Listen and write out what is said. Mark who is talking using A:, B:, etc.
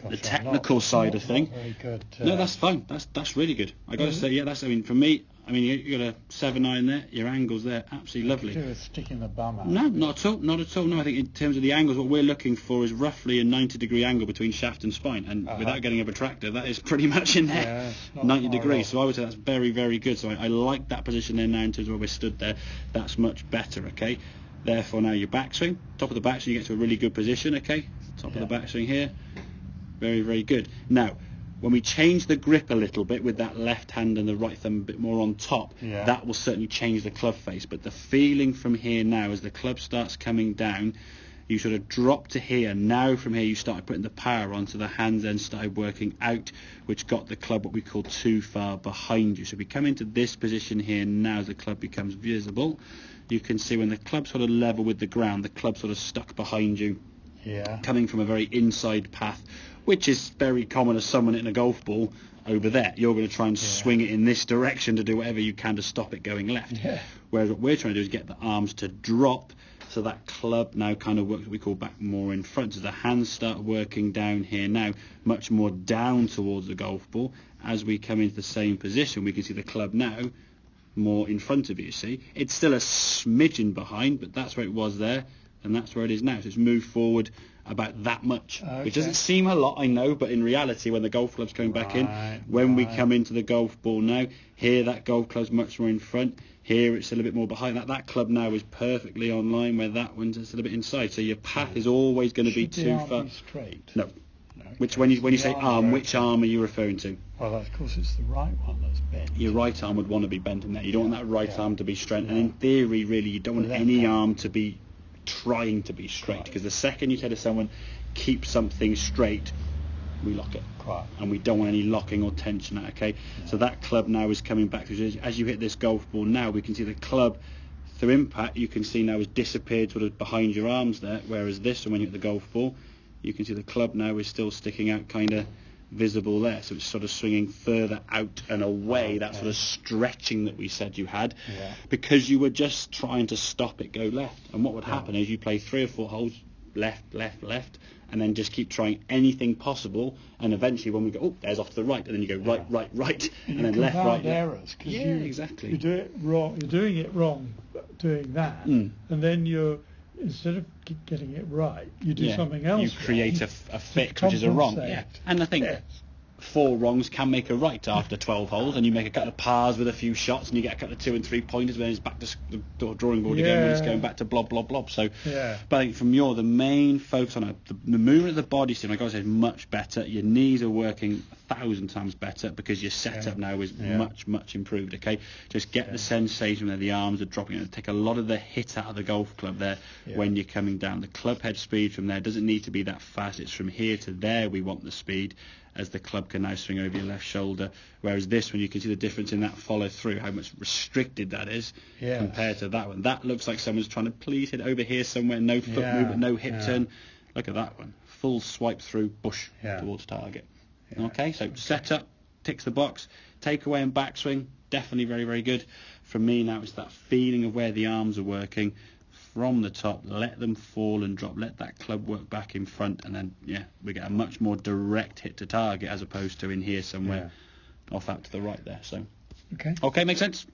A: the technical side of thing.
B: Very good.
A: No, that's fine. That's really good. I got to say, yeah, that's. I mean, for me, I mean, you got a 7-iron there. Your angles there, absolutely lovely.
B: Do a stick in the bum out.
A: No, not at all. Not at all. No, I think in terms of the angles, what we're looking for is roughly a 90-degree angle between shaft and spine, and without getting a protractor, that is pretty much in there, 90 degrees. So I would say that's very, very good. So I like that position there now in terms of where we're stood there. That's much better. Okay. Therefore, now your backswing, top of the backswing, you get to a really good position. Okay. Top of the backswing here. Very, very good. Now, when we change the grip a little bit with that left hand and the right thumb a bit more on top, that will certainly change the club face. But the feeling from here now, as the club starts coming down, you sort of drop to here. Now from here you started putting the power on, so the hands then started working out, which got the club what we call too far behind you. So if we come into this position here now, as the club becomes visible, you can see when the club's sort of level with the ground, the club sort of stuck behind you, coming from a very inside path, which is very common as someone hitting a golf ball over there. You're going to try and swing it in this direction to do whatever you can to stop it going left. Whereas what we're trying to do is get the arms to drop, so that club now kind of works what we call back more in front. So the hands start working down here now, much more down towards the golf ball. As we come into the same position, we can see the club now more in front of you, see? It's still a smidgen behind, but that's where it was there, and that's where it is now. So it's moved forward about that much, which doesn't seem a lot, I know, but in reality, when the golf club's coming back in, when we come into the golf ball now, here that golf club's much more in front, here it's a little bit more behind. That club now is perfectly on line, where that one's just a little bit inside. So your path is always going to be too far.
B: Be straight?
A: No. Which when you say arm, which arm are you referring to?
B: Well, of course, it's the right one that's bent.
A: Your right arm would want to be bent in there. You don't want that right arm to be straight. And in theory, really, you don't want any arm to be trying to be straight, because the second you say to someone, keep something straight, we lock it. And we don't want any locking or tension. Okay. So that club now is coming back. As you hit this golf ball now, we can see the club through impact, you can see now has disappeared sort of behind your arms there, whereas this one, when you hit the golf ball, you can see the club now is still sticking out, kind of visible there. So it's sort of swinging further out and away, that sort of stretching that we said you had, because you were just trying to stop it go left. And what would happen is you play 3 or 4 holes left, left, left, and then just keep trying anything possible, and eventually when we go, oh, there's off to the right, and then you go right, right, right, and then left, right,
B: errors,
A: left. Exactly.
B: You do it wrong. You're doing it wrong, doing that, and then instead of getting it right, you do something else.
A: You create a fix, which is a wrong. And I think 4 wrongs can make a right after 12 holes, and you make a couple of pars with a few shots, and you get a couple of 2 and 3 pointers, when it's back to the drawing board again, when it's going back to blob, blob, blob. So, but I think from the main focus on the movement of the body, like I said, is much better. Your knees are working 1,000 times better, because your setup now is much, much improved. Okay, just get the sensation where the arms are dropping, and take a lot of the hit out of the golf club there when you're coming down. The club head speed from there doesn't need to be that fast. It's from here to there we want the speed, as the club can now swing over your left shoulder, whereas this one, you can see the difference in that follow through, how much restricted that is compared to that one. That looks like someone's trying to please hit over here somewhere, no foot movement, no hip turn. Look at that one, full swipe through, bush towards target. Okay, so set up, ticks the box. Take away and backswing, definitely very, very good. For me now, it's that feeling of where the arms are working from the top, let them fall and drop, let that club work back in front, and then we get a much more direct hit to target, as opposed to in here somewhere off out to the right there. So okay, makes sense.